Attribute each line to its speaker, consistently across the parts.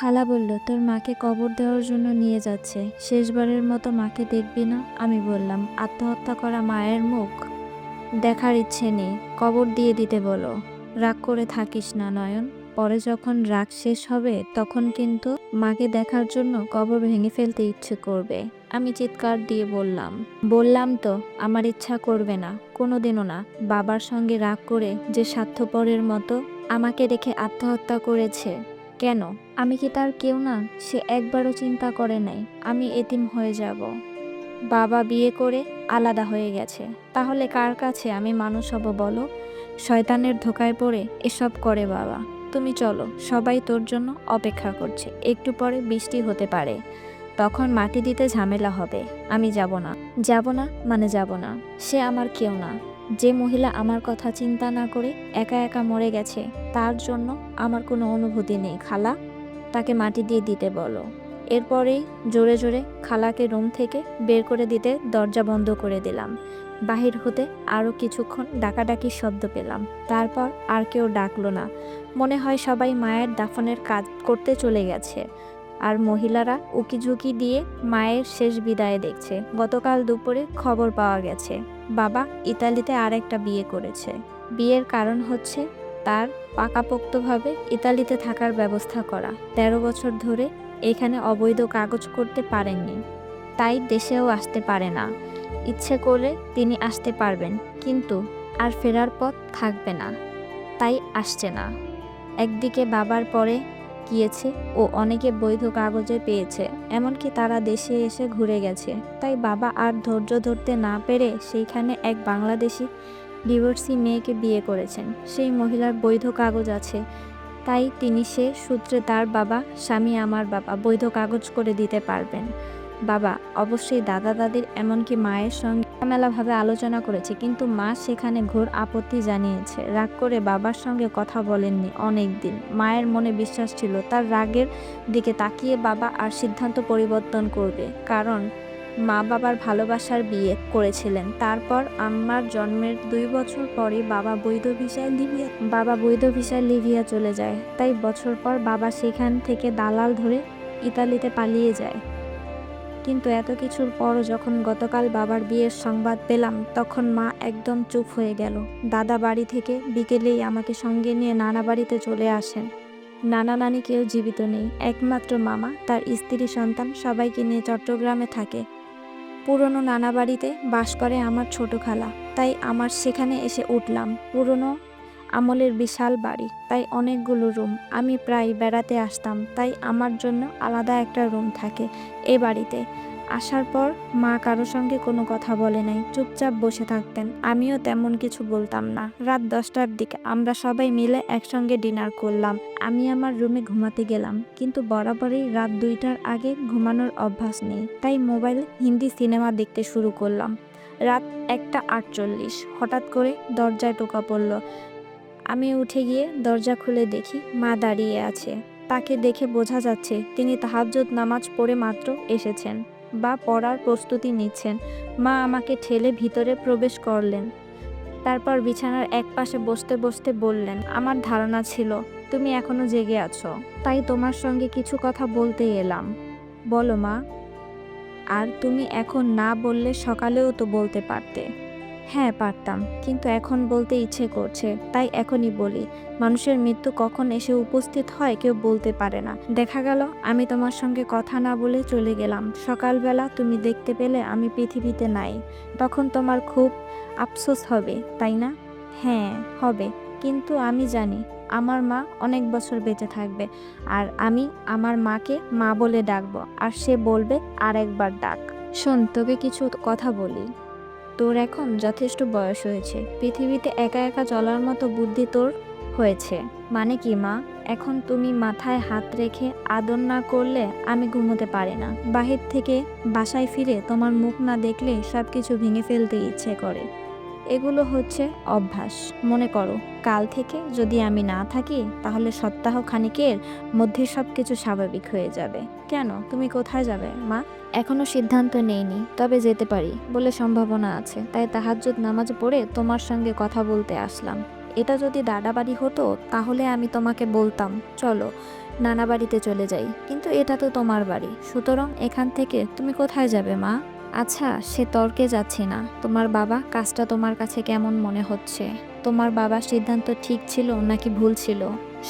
Speaker 1: খালা বলল, তোর মাকে কবর দেওয়ার জন্য নিয়ে যাচ্ছে, শেষবারের মতো মাকে দেখবি না? আমি বললাম, আত্মহত্যা করা মায়ের মুখ দেখার ইচ্ছে নেই, কবর দিয়ে দিতে বলো। রাগ করে থাকিস না নয়ন, পরে যখন রাগ শেষ হবে তখন কিন্তু মাকে দেখার জন্য কবর ভেঙে ফেলতে ইচ্ছে করবে। আমি চিৎকার দিয়ে বললাম, বললাম তো আমার ইচ্ছা করবে না, কোনোদিনও না। বাবার সঙ্গে রাগ করে যে স্বার্থপরের মতো আমাকে রেখে আত্মহত্যা করেছে, কেন? আমি কি তার কেউ না? সে একবারও চিন্তা করে নাই আমি এতিম হয়ে যাব। বাবা বিয়ে করে আলাদা হয়ে গেছে, তাহলে কার কাছে আমি মানুষ হব বলো? শয়তানের ধোকায় পড়ে এসব করে বাবা। তুমি চলো, সবাই তোর জন্য অপেক্ষা করছে, একটু পরে বৃষ্টি হতে পারে, তখন মাটি দিতে ঝামেলা হবে। আমি যাব না। যাব না মানে যাব না। সে আমার কেউ না। যে মহিলা আমার কথা চিন্তা না করে একা একা মরে গেছে, তার জন্য আমার কোনো অনুভূতি নেই খালা। তাকে মাটি দিয়ে দিতে বলো। এরপরেই জোরে জোরে খালাকে রুম থেকে বের করে দিতে দরজা বন্ধ করে দিলাম। বাহির হতে আরও কিছুক্ষণ ডাকাডাকির শব্দ পেলাম, তারপর আর কেউ ডাকলো না। মনে হয় সবাই মায়ের দাফনের কাজ করতে চলে গেছে, আর মহিলারা উকিঝুঁকি দিয়ে মায়ের শেষ বিদায় দেখছে। গতকাল দুপুরে খবর পাওয়া গেছে বাবা ইতালিতে আরেকটা বিয়ে করেছে। বিয়ের কারণ হচ্ছে তার পাকাপোক্তভাবে ইতালিতে থাকার ব্যবস্থা করা। ১৩ বছর ধরে এখানে অবৈধ কাগজ করতে পারেননি, তাই দেশেও আসতে পারে না। ইচ্ছে করলে তিনি আসতে পারবেন, কিন্তু আর ফেরার পথ থাকবে না, তাই আসছে না। একদিকে বাবার পরে গিয়েছে ও অনেকে বৈধ কাগজে পেয়েছে, এমনকি তারা দেশে এসে ঘুরে গেছে। তাই বাবা আর ধৈর্য ধরতে না পেরে সেইখানে এক বাংলাদেশি ডিভোর্সি মেয়েকে বিয়ে করেছেন। সেই মহিলার বৈধ কাগজ আছে, তাই তিনি সে সূত্রে তার বাবা, স্বামী আমার বাবা, বৈধ কাগজ করে দিতে পারবেন। বাবা অবশ্যই দাদা দাদির এমনকি মায়ের সঙ্গে মেলাভাবে আলোচনা করেছে, কিন্তু মা সেখানে ঘোর আপত্তি জানিয়েছে। রাগ করে বাবার সঙ্গে কথা বলেননি অনেক দিন। মায়ের মনে বিশ্বাস ছিল তার রাগের দিকে তাকিয়ে বাবা আর সিদ্ধান্ত পরিবর্তন করবে, কারণ মা বাবার ভালোবাসার বিয়ে করেছিলেন। তারপর আমার জন্মের ২ বছর পরে বাবা বৈধ ভিসায় লিবিয়া চলে যায়। তাই বছর পর বাবা সেখান থেকে দালাল ধরে ইতালিতে পালিয়ে যায়। কিন্তু এত কিছুর পরও যখন গতকাল বাবার বিয়ের সংবাদ পেলাম, তখন মা একদম চুপ হয়ে গেল। দাদা বাড়ি থেকে বিকেলেই আমাকে সঙ্গে নিয়ে নানা বাড়িতে চলে আসেন। নানা নানি কেউ জীবিত নেই, একমাত্র মামা, তার স্ত্রী, সন্তান সবাইকে নিয়ে চট্টগ্রামে থাকে। পুরনো নানা বাড়িতে বাস করে আমার ছোট খালা, তাই আমার সেখানে এসে উঠলাম। পুরনো আমলের বিশাল বাড়ি, তাই অনেকগুলো রুম। আমি প্রায় বেড়াতে আসতাম, তাই আমার জন্য আলাদা একটা রুম থাকে এ বাড়িতে। আসার পর মা কারো সঙ্গে কোনো কথা বলে নাই, চুপচাপ বসে থাকতেন। আমিও তেমন কিছু বলতাম না। রাত ১০টার দিকে আমরা সবাই মিলে একসঙ্গে ডিনার করলাম। আমি আমার রুমে ঘুমাতে গেলাম, কিন্তু বরাবরই রাত ২টার আগে ঘুমানোর অভ্যাস নেই, তাই মোবাইলে হিন্দি সিনেমা দেখতে শুরু করলাম। রাত ১টা ৪৮, হঠাৎ করে দরজায় টোকা পড়ল। আমি উঠে গিয়ে দরজা খুলে দেখি মা দাঁড়িয়ে আছে। তাকে দেখে বোঝা যাচ্ছে তিনি তাহাজ্জুদ নামাজ পড়ে মাত্র এসেছেন বা পড়ার প্রস্তুতি নিচ্ছেন। মা আমাকে ঠেলে ভিতরে প্রবেশ করলেন, তারপর বিছানার একপাশে বসতে বসতে বললেন, আমার ধারণা ছিল তুমি এখনো জেগে আছো, তাই তোমার সঙ্গে কিছু কথা বলতে এলাম। বলো মা। আর তুমি এখন না বললে সকালেও তো বলতে পারতে। হ্যাঁ পারতাম, কিন্তু এখন বলতে ইচ্ছে করছে, তাই এখনই বলি। মানুষের মৃত্যু কখন এসে উপস্থিত হয় কেউ বলতে পারে না। দেখা গেল আমি তোমার সঙ্গে কথা না বলে চলে গেলাম, সকালবেলা তুমি দেখতে পেলে আমি পৃথিবীতে নাই, তখন তোমার খুব আফসোস হবে, তাই না? হ্যাঁ হবে, কিন্তু আমি জানি আমার মা অনেক বছর বেঁচে থাকবে, আর আমি আমার মাকে মা বলে ডাকবো, আর সে বলবে আর একবার ডাক। শোন, তোকে কিছু কথা বলি। তোর এখন যথেষ্ট বয়স হয়েছে, পৃথিবীতে একা একা চলার মতো বুদ্ধি তোর হয়েছে। মানে কি মা? এখন তুমি মাথায় হাত রেখে আদর না করলে আমি ঘুমোতে পারি না। বাহির থেকে বাসায় ফিরে তোমার মুখ না দেখলে সবকিছু ভেঙে ফেলতে ইচ্ছে করে। এগুলো হচ্ছে অভ্যাস। মনে করো, কাল থেকে যদি আমি না থাকি, তাহলে সপ্তাহ খানিকের মধ্যে সবকিছু স্বাভাবিক হয়ে যাবে। কেন, তুমি কোথায় যাবে মা? এখনো সিদ্ধান্ত নেইনি, তবে যেতে পারি বলে সম্ভাবনা আছে, তাই তাহাজ্জুদ নামাজ পড়ে তোমার সঙ্গে কথা বলতে আসলাম। এটা যদি দাদা বাড়ি হতো তাহলে আমি তোমাকে বলতাম চলো, নানা বাড়িতে চলে যাই, কিন্তু এটা তো তোমার বাড়ি, সুতরাং এখান থেকে তুমি কোথায় যাবে মা? আচ্ছা, সে তর্কে যাচ্ছি না। তোমার বাবা কাজটা তোমার কাছে কেমন মনে হচ্ছে? তোমার বাবার সিদ্ধান্ত ঠিক ছিল নাকি ভুল ছিল?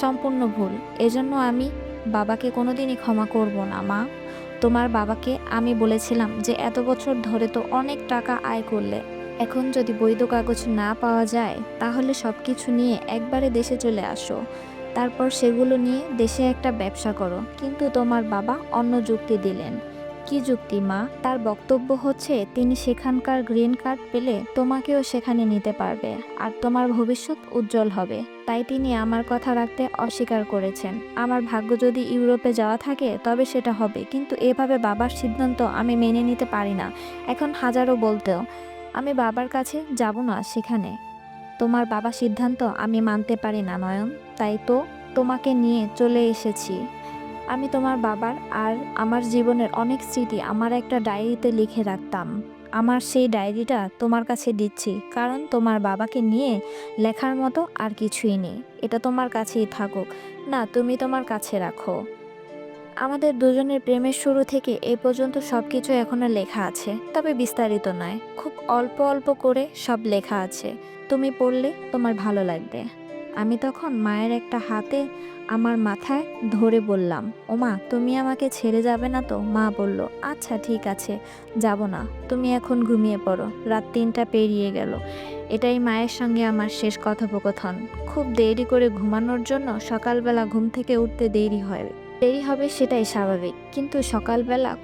Speaker 1: সম্পূর্ণ ভুল। এজন্য আমি বাবাকে কোনোদিনই ক্ষমা করব না মা। তোমার বাবাকে আমি বলেছিলাম যে এত বছর ধরে তো অনেক টাকা আয় করলে, এখন যদি বৈধ কাগজ না পাওয়া যায় তাহলে সব কিছু নিয়ে একবারে দেশে চলে আসো, তারপর সেগুলো নিয়ে দেশে একটা ব্যবসা করো। কিন্তু তোমার বাবা অন্য যুক্তি দিলেন। কি যুক্তি মা? তার বক্তব্য হচ্ছে তিনি সেখানকার গ্রিন কার্ড পেলে তোমাকেও সেখানে নিতে পারবে আর তোমার ভবিষ্যৎ উজ্জ্বল হবে। তাই তিনি আমার কথা রাখতে অস্বীকার করেছেন। আমার ভাগ্য যদি ইউরোপে যাওয়া থাকে তবে সেটা হবে, কিন্তু এভাবে বাবার সিদ্ধান্ত আমি মেনে নিতে পারি না। এখন হাজারো বলতেও আমি বাবার কাছে যাব না সেখানে। তোমার বাবার সিদ্ধান্ত আমি মানতে পারি না নয়ন, তাই তো তোমাকে নিয়ে চলে এসেছি। আমি তোমার বাবার আর আমার জীবনের অনেক স্মৃতি আমার একটা ডায়েরিতে লিখে রাখতাম। আমার সেই ডায়েরিটা তোমার কাছে দিচ্ছি, কারণ তোমার বাবাকে নিয়ে লেখার মতো আর কিছুই নেই। এটা তোমার কাছেই থাকুক। না, তুমি তোমার কাছে রাখো। আমাদের দুজনের প্রেমের শুরু থেকে এ পর্যন্ত সবকিছু এখনো লেখা আছে, তবে বিস্তারিত নয়, খুব অল্প অল্প করে সব লেখা আছে। তুমি পড়লে তোমার ভালো লাগবে। আমি তখন মায়ের একটা হাতে আমার মাথায় ধরে বললাম, ওমা তুমি আমাকে ছেড়ে যাবে না তো? মা বলল, আচ্ছা ঠিক আছে, যাব না, তুমি এখন ঘুমিয়ে পড়ো, রাত 3টা পেরিয়ে গেল। এটাই মায়ের সঙ্গে আমার শেষ কথোপকথন। খুব দেরি করে ঘুমানোর জন্য সকালবেলা ঘুম থেকে উঠতে দেরি হয়। দেরি হবে সেটাই স্বাভাবিক, কিন্তু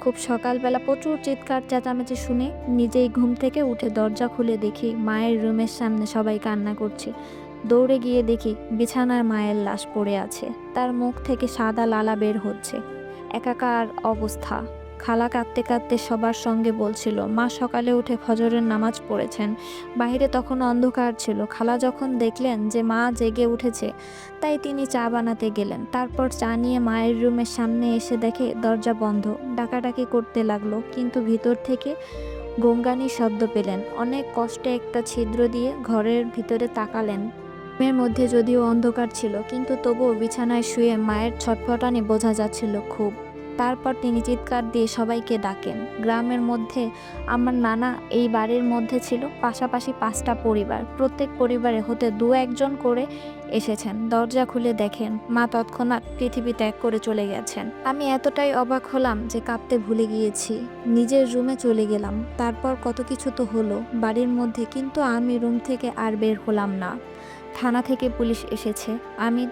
Speaker 1: খুব সকালবেলা প্রচুর চিৎকার চেঁচামেচি শুনে নিজেই ঘুম থেকে উঠে দরজা খুলে দেখি মায়ের রুমের সামনে সবাই কান্না করছে। দৌড়ে গিয়ে দেখি বিছানায় মায়ের লাশ পড়ে আছে, তার মুখ থেকে সাদা লালা বের হচ্ছে, একাকার অবস্থা। খালা কাঁদতে কাঁদতে সবার সঙ্গে বলছিল মা সকালে উঠে ফজরের নামাজ পড়েছেন। বাইরে তখন অন্ধকার ছিল। খালা যখন দেখলেন যে মা জেগে উঠেছে, তাই তিনি চা বানাতে গেলেন। তারপর চা নিয়ে মায়ের রুমের সামনে এসে দেখে দরজা বন্ধ। ডাকাডাকি করতে লাগলো, কিন্তু ভিতর থেকে গোঙানির শব্দ পেলেন। অনেক কষ্টে একটা ছিদ্র দিয়ে ঘরের ভিতরে তাকালেন। রুমের মধ্যে যদিও অন্ধকার ছিল, কিন্তু তবুও বিছানায় শুয়ে মায়ের ছটফটানি বোঝা যাচ্ছিল খুব। তারপর তিনি চিৎকার দিয়ে সবাইকে ডাকেন। গ্রামের মধ্যে আমার নানা এই বাড়ির মধ্যে ছিল পাশাপাশি 5টা পরিবার। প্রত্যেক পরিবারে হতে 2-1 জন করে এসেছেন। দরজা খুলে দেখেন মা তৎক্ষণাৎ পৃথিবী ত্যাগ করে চলে গেছেন। আমি এতটাই অবাক হলাম যে কাঁদতে ভুলে গিয়েছি। নিজের রুমে চলে গেলাম। তারপর কত কিছু তো হলো বাড়ির মধ্যে, কিন্তু আমি রুম থেকে আর বের হলাম না। থানা থেকে পুলিশ এসেছে। আমি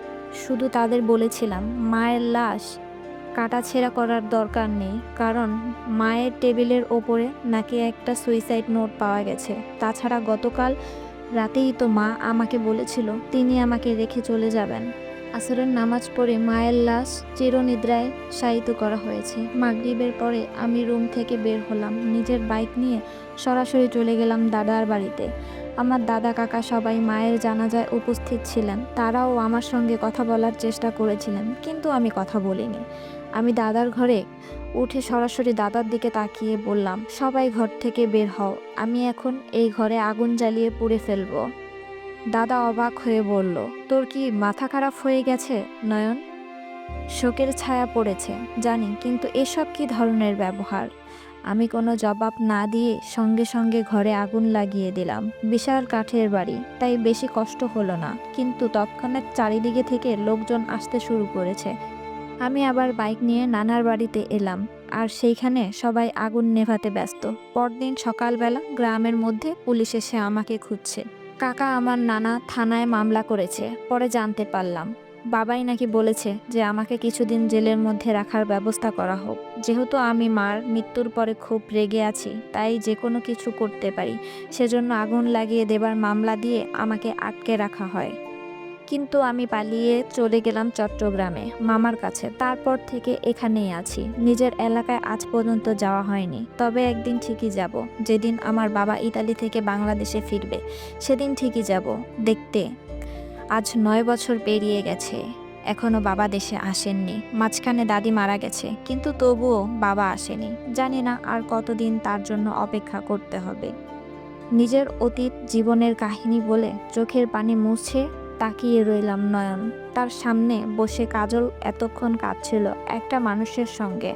Speaker 1: শুধু তাদের বলেছিলাম মায়ের লাশ কাটাছেঁড়া করার দরকার নেই, কারণ মায়ের টেবিলের ওপরে নাকি একটা সুইসাইড নোট পাওয়া গেছে। তাছাড়া গতকাল রাতেই তো মা আমাকে বলেছিল তিনি আমাকে রেখে চলে যাবেন। আসরের নামাজ পড়ে মায়ের লাশ চিরনিদ্রায় শায়িত করা হয়েছে। মাগরিবের পরে আমি রুম থেকে বের হলাম। নিজের বাইক নিয়ে সরাসরি চলে গেলাম দাদার বাড়িতে। আমার দাদা কাকা সবাই মায়ের জানাজায় উপস্থিত ছিলেন। তারাও আমার সঙ্গে কথা বলার চেষ্টা করেছিলেন, কিন্তু আমি কথা বলিনি। আমি দাদার ঘরে উঠে সরাসরি দাদার দিকে তাকিয়ে বললাম, সবাই ঘর থেকে বের হও, আমি এখন এই ঘরে আগুন জ্বালিয়ে পুড়ে ফেলবো। দাদা অবাক হয়ে বলল, তোর কি মাথা খারাপ হয়ে গেছে নয়ন? শোকের ছায়া পড়েছে জানি, কিন্তু এসব কি ধরনের ব্যবহার? আমি কোনো জবাব না দিয়ে সঙ্গে সঙ্গে ঘরে আগুন লাগিয়ে দিলাম। বিশাল কাঠের বাড়ি, তাই বেশি কষ্ট হলো না, কিন্তু তৎক্ষণাৎ চারিদিকে থেকে লোকজন আসতে শুরু করেছে। আমি আবার বাইক নিয়ে নানার বাড়িতে এলাম, আর সেইখানে সবাই আগুন নেভাতে ব্যস্ত। পরদিন সকালবেলা গ্রামের মধ্যে পুলিশ এসে আমাকে খুঁজছে। কাকা আমার নানা থানায় মামলা করেছে। পরে জানতে পারলাম বাবাই নাকি বলেছে যে আমাকে কিছুদিন জেলের মধ্যে রাখার ব্যবস্থা করা হোক। যেহেতু আমি মার মৃত্যুর পরে খুব রেগে আছি, তাই যে কোনো কিছু করতে পারি, সেজন্য আগুন লাগিয়ে দেবার মামলা দিয়ে আমাকে আটকে রাখা হয়। কিন্তু আমি পালিয়ে চলে গেলাম চট্টগ্রামে মামার কাছে। তারপর থেকে এখানেই আছি। নিজের এলাকায় আজ পর্যন্ত যাওয়া হয়নি, তবে একদিন ঠিকই যাব। যেদিন আমার বাবা ইতালি থেকে বাংলাদেশে ফিরবে সেদিন ঠিকই যাব দেখতে। আজ 9 বছর পেরিয়ে গেছে, এখনো বাবা দেশে আসেননি। মাঝখানে দাদি মারা গেছে, কিন্তু তবুও বাবা আসেনি। জানি না আর কতদিন তার জন্য অপেক্ষা করতে হবে। নিজের অতীত জীবনের কাহিনী বলে চোখের পানি মুছে তাকিয়ে রইলাম নয়ন। তার সামনে বসে কাজল এতক্ষণ কাঁদছিল একটা মানুষের সঙ্গে।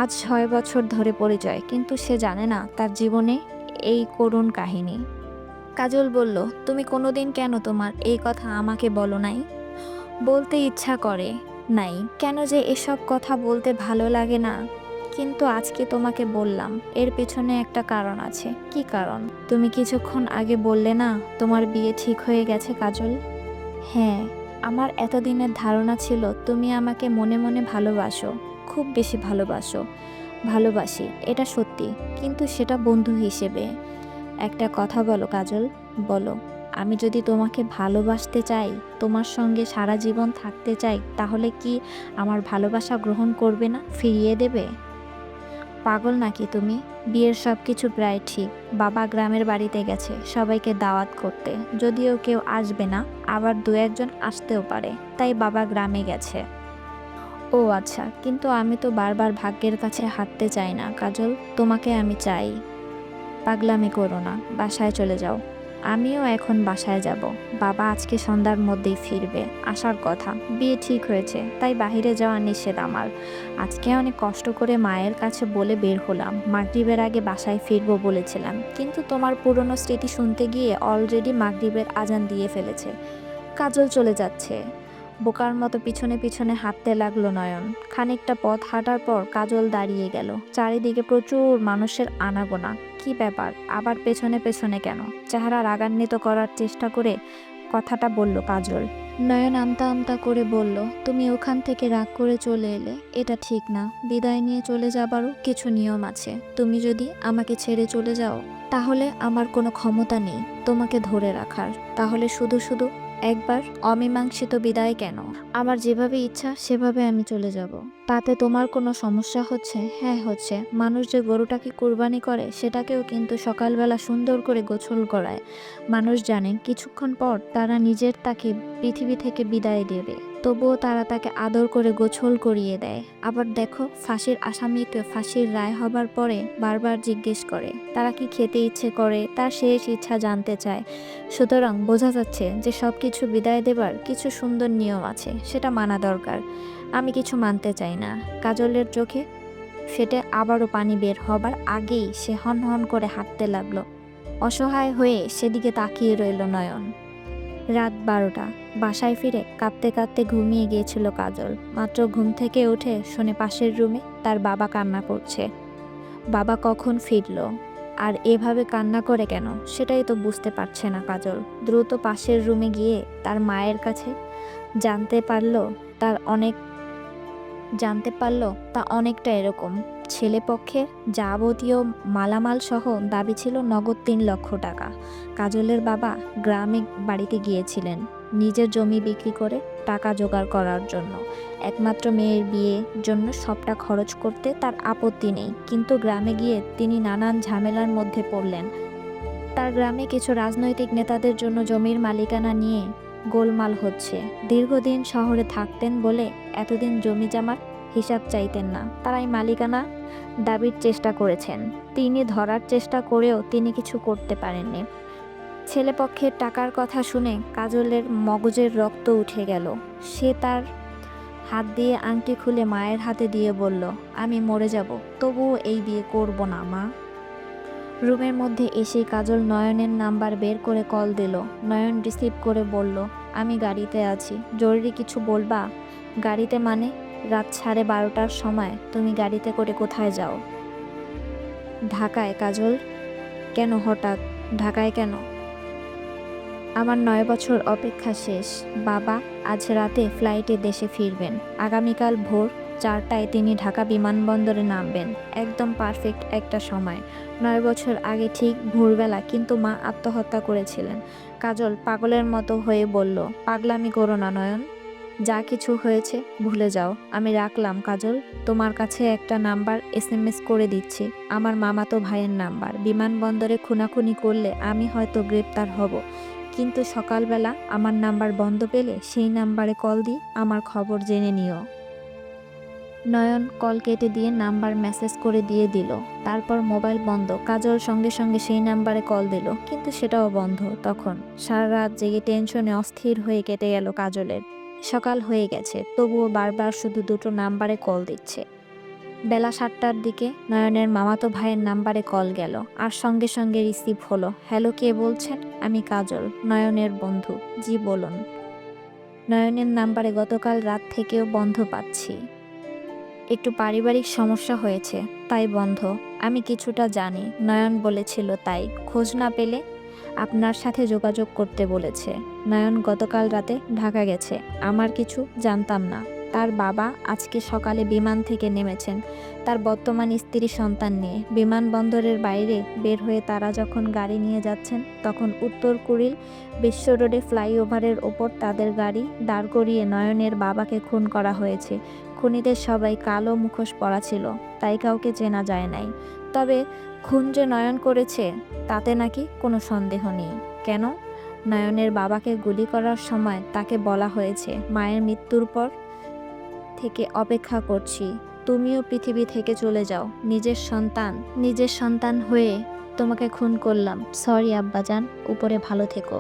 Speaker 1: আজ ৬ বছর ধরে পরিচয়, কিন্তু সে জানে না তার জীবনে এই করুণ কাহিনী। কাজল বলল, তুমি কোনোদিন কেন তোমার এই কথা আমাকে বলো নাই? বলতে ইচ্ছা করে নাই, কেন যে এসব কথা বলতে ভালো লাগে না, কিন্তু আজকে তোমাকে বললাম। এর পেছনে একটা কারণ আছে। কি কারণ? তুমি কিছুক্ষণ আগে বললে না তোমার বিয়ে ঠিক হয়ে গেছে কাজল। হ্যাঁ, আমার এতদিনের ধারণা ছিল তুমি আমাকে মনে মনে ভালোবাসো, খুব বেশি ভালোবাসো। ভালোবাসি, এটা সত্যি, কিন্তু সেটা বন্ধু হিসেবে। একটা কথা বলো কাজল, বলো, আমি যদি তোমাকে ভালোবাসতে চাই, তোমার সঙ্গে সারা জীবন থাকতে চাই, তাহলে কি আমার ভালোবাসা গ্রহণ করবে না, ফিরিয়ে দেবে? পাগল নাকি তুমি? বিয়ের সব কিছু প্রায় ঠিক। বাবা গ্রামের বাড়িতে গেছে সবাইকে দাওয়াত করতে, যদিও কেউ আসবে না, আবার দু একজন আসতেও পারে, তাই বাবা গ্রামে গেছে। ও আচ্ছা, কিন্তু আমি তো বারবার ভাগ্যের কাছে হাঁটতে চাই না কাজল, তোমাকে আমি চাই। পাগলামি করো না, বাসায় চলে যাও। আমিও এখন বাসায় যাব। বাবা আজকে সন্ধ্যার মধ্যেই ফিরবে, আসার কথা। বিয়ে ঠিক হয়েছে, তাই বাহিরে যাওয়া নিষেধ আমার। আজকে অনেক কষ্ট করে মায়ের কাছে বলে বের হলাম, মাগরিবের আগে বাসায় ফিরবো বলেছিলাম, কিন্তু তোমার পুরনো স্মৃতি শুনতে গিয়ে অলরেডি মাগরিবের আজান দিয়ে ফেলেছে। কাজল চলে যাচ্ছে। বোকার মতো পিছনে পিছনে হাঁটতে লাগলো নয়ন। খানিকটা পথ হাঁটার পর কাজল দাঁড়িয়ে গেল। চারিদিকে প্রচুর মানুষের আনাগোনা। কি ব্যাপার, আবার পেছনে পেছনে কেন? চেহারা রাগান্বিত করার চেষ্টা করে কথাটা বলল কাজল। নয়ন আমতা আমতা করে বলল, তুমি ওখান থেকে রাগ করে চলে এলে, এটা ঠিক না। বিদায় নিয়ে চলে যাবারও কিছু নিয়ম আছে। তুমি যদি আমাকে ছেড়ে চলে যাও, তাহলে আমার কোনো ক্ষমতা নেই তোমাকে ধরে রাখার। তাহলে শুধু শুধু একবার অমীমাংসিত বিদায় কেন? আমার যেভাবে ইচ্ছা সেভাবে আমি চলে যাব। তাতে তোমার কোনো সমস্যা হচ্ছে? হ্যাঁ হচ্ছে। মানুষ যে গরুটাকে কুরবানি করে, সেটাকেও কিন্তু সকালবেলা সুন্দর করে গোসল করায়। মানুষ জানে কিছুক্ষণ পর তারা নিজের তাকে পৃথিবী থেকে বিদায় দেবে, তবুও তারা তাকে আদর করে গোসল করিয়ে দেয়। আবার দেখো, ফাঁসির আসামিকে ফাঁসির রায় হবার পরে বারবার জিজ্ঞেস করে তারা কি খেতে ইচ্ছে করে, তার শেষ ইচ্ছা জানতে চায়। সুতরাং বোঝা যাচ্ছে যে সব কিছু বিদায় দেবার কিছু সুন্দর নিয়ম আছে, সেটা মানা দরকার। আমি কিছু মানতে চাই না। কাজলের চোখে ফেটে আবারও পানি বের হবার আগেই সে হন হন করে হাঁটতে লাগলো। অসহায় হয়ে সেদিকে তাকিয়ে রইল নয়ন। রাত 12টা। বাসায় ফিরে কাঁদতে কাঁদতে ঘুমিয়ে গিয়েছিল কাজল। মাত্র ঘুম থেকে উঠে শোনে পাশের রুমে তার বাবা কান্না করছে। বাবা কখন ফিরল আর এভাবে কান্না করে কেন, সেটাই তো বুঝতে পারছে না কাজল। দ্রুত পাশের রুমে গিয়ে তার মায়ের কাছে জানতে পারল তার অনেক জানতে পারল তা অনেকটা এরকম। ছেলেপক্ষে যাবতীয় মালামাল সহ দাবি ছিল নগদ ৩ লক্ষ টাকা। কাজলের বাবা গ্রামে বাড়িতে গিয়েছিলেন নিজের জমি বিক্রি করে টাকা জোগাড় করার জন্য। একমাত্র মেয়ের বিয়ের জন্য সবটা খরচ করতে তার আপত্তি নেই, কিন্তু গ্রামে গিয়ে তিনি নানান ঝামেলার মধ্যে পড়লেন। তার গ্রামে কিছু রাজনৈতিক নেতাদের জন্য জমির মালিকানা নিয়ে গোলমাল হচ্ছে। দীর্ঘদিন শহরে থাকতেন বলে এতদিন জমি জমার হিসাব চাইতেন না, তারাই মালিকানা দাবির চেষ্টা করেছেন। তিনি ধরার চেষ্টা করেও তিনি কিছু করতে পারেননি। ছেলেপক্ষের টাকার কথা শুনে কাজলের মগজের রক্ত উঠে গেল। সে তার হাত দিয়ে আংটি খুলে মায়ের হাতে দিয়ে বলল, আমি মরে যাব, তবুও এই বিয়ে করব না মা। রুমের মধ্যে এসেই কাজল নয়নের নাম্বার বের করে কল দিল। নয়ন রিসিভ করে বলল, আমি গাড়িতে আছি, জরুরি কিছু বলবা? গাড়িতে মানে? রাত 12:30টার সময় তুমি গাড়িতে করে কোথায় যাও? ঢাকায়। কাজল, কেন হঠাৎ ঢাকায় কেন? আমার 9 বছর অপেক্ষা শেষ। বাবা আজ রাতে ফ্লাইটে দেশে ফিরবেন। আগামীকাল ভোর 4টায় তিনি ঢাকা বিমানবন্দরে নামবেন। একদম পারফেক্ট একটা সময়। 9 বছর আগে ঠিক ভোরবেলা কিন্তু মা আত্মহত্যা করেছিলেন। কাজল পাগলের মতো হয়ে বলল, পাগলামি করো না নয়ন, যা কিছু হয়েছে ভুলে যাও। আমি রাখলাম কাজল, তোমার কাছে একটা নাম্বার SMS করে দিচ্ছি, আমার মামাতো ভাইয়ের নাম্বার। বিমানবন্দরে খুনাখুনি করলে আমি হয়তো গ্রেপ্তার হব, কিন্তু সকালবেলা আমার নাম্বার বন্ধ পেলে সেই নাম্বারে কল দিয়ে আমার খবর জেনে নিও। নয়ন কল কেটে দিয়ে নাম্বার মেসেজ করে দিয়ে দিল। তারপর মোবাইল বন্ধ। কাজল সঙ্গে সঙ্গে সেই নাম্বারে কল দিল, কিন্তু সেটাও বন্ধ। তখন সারা রাত জেগে টেনশনে অস্থির হয়ে কেটে গেল কাজলের। সকাল হয়ে গেছে, তবুও বারবার শুধু দুটো নাম্বারে কল দিচ্ছে। বেলা 7টার দিকে নয়নের মামাতো ভাইয়ের নাম্বারে কল গেল, আর সঙ্গে সঙ্গে রিসিভ হলো। হ্যালো, কে বলছেন? আমি কাজল, নয়নের বন্ধু। জি বলুন। নয়নের নাম্বারে গতকাল রাত থেকেও বন্ধ পাচ্ছি। একটু পারিবারিক সমস্যা হয়েছে, তাই বন্ধ। আমি কিছুটা জানি, নয়ন বলেছিল তাই। খোঁজ না পেলে আপনার সাথে যোগাযোগ করতে বলেছে। নয়ন গতকাল রাতে ঢাকা গেছে, আমার কিছু জানতাম না। তার বাবা আজকে সকালে বিমান থেকে নেমেছেন তার বর্তমান স্ত্রী সন্তান নিয়ে। বিমানবন্দরের বাইরে বের হয়ে তারা যখন গাড়ি নিয়ে যাচ্ছেন, তখন উত্তর কুড়িল বিশ্ব রোডে ফ্লাইওভারের ওপর তাদের গাড়ি দাঁড় করিয়ে নয়নের বাবাকে খুন করা হয়েছে। খুনিদের সবাই কালো মুখোশ পরা ছিল, তাই কাউকে চেনা যায় নাই। তবে খুন যে নয়ন করেছে তাতে নাকি কোনো সন্দেহ নেই। কেন? নয়নের বাবাকে গুলি করার সময় তাকে বলা হয়েছে, মায়ের মৃত্যুর পর থেকে অপেক্ষা করছি, তুমিও পৃথিবী থেকে চলে যাও। নিজের সন্তান হয়ে তোমাকে খুন করলাম। সরি আব্বাজান, উপরে ভালো থেকো।